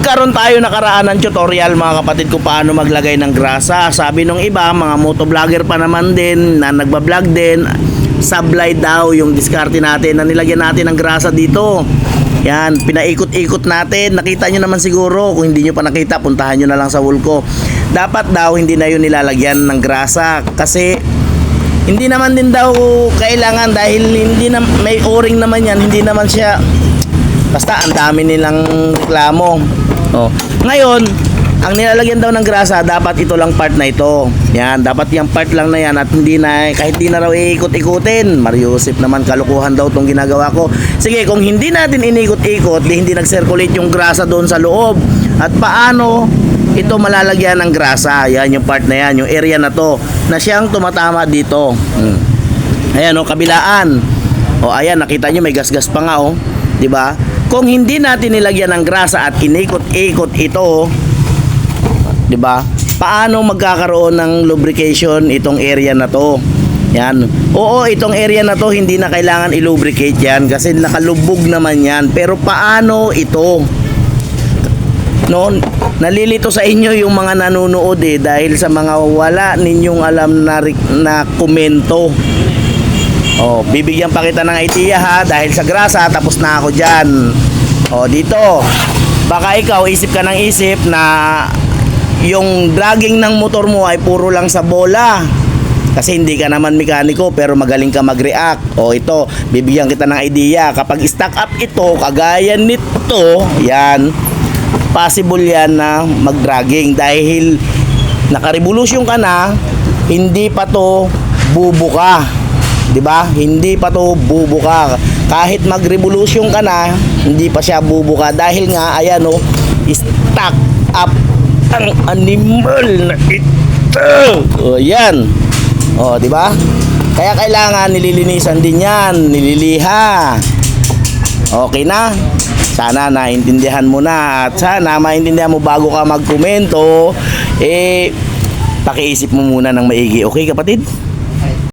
Nagkaroon tayo nakaraan ng tutorial mga kapatid kung paano maglagay ng grasa. Sabi nung iba, mga motovlogger pa naman din na nagbablog din, sablay daw yung diskarte natin na nilagyan natin ng grasa dito. Yan, pinaikot-ikot natin. Nakita nyo naman siguro. Kung hindi nyo pa nakita, puntahan nyo na lang sa wall ko. Dapat daw hindi na yun nilalagyan ng grasa kasi hindi naman din daw kailangan dahil hindi na, may o-ring naman yan, hindi naman siya. Basta ang dami nilang reklamo. Oh. Ngayon, ang nilalagyan daw ng grasa, dapat ito lang part na ito. Yan, dapat yung part lang na yan at hindi na, kahit di na raw iikot-ikutin. Mariusip naman, kalukuhan daw itong ginagawa ko. Sige, kung hindi natin inikot-ikot, di hindi nag-circulate yung grasa doon sa loob. At paano ito malalagyan ng grasa? Yan yung part na yan, yung area na to, na siyang tumatama dito. Ayan o, kabilaan. O ayan, nakita nyo may gas-gas pa nga o. Diba? Kung hindi natin nilagyan ng grasa at inikot-ikot ito, 'di ba? Paano magkakaroon ng lubrication itong area na 'to? Yan. Oo, itong area na 'to hindi na kailangan i-lubricate 'yan kasi nakalubog naman 'yan. Pero paano ito? No, nalilito sa inyo yung mga nanonood dahil sa mga wala ninyong alam na komento. Oh, bibigyan pa kita ng idea ha dahil sa grasa tapos na ako diyan. Oh, dito. Baka ikaw isip ka ng isip na yung dragging ng motor mo ay puro lang sa bola. Kasi hindi ka naman mekaniko pero magaling ka mag-react. Oh, ito, bibigyan kita ng idea. Kapag stack up ito, kagaya nito, yan, possible yan na mag-dragging dahil naka-revolution ka na, hindi pa to bubuka. 'Di ba? Hindi pa to bubuka. Kahit mag-revolution ka na, hindi pa siya bubuka dahil nga ayan oh, stack up ang animal na ito. Oh, yan. Oh, 'di ba? Kaya kailangan nililinisan din 'yan, nililiha. Okay na? Sana naintindihan mo na at sana maintindihan mo bago ka magkomento, pakiisip mo muna ng maigi. Okay, kapatid?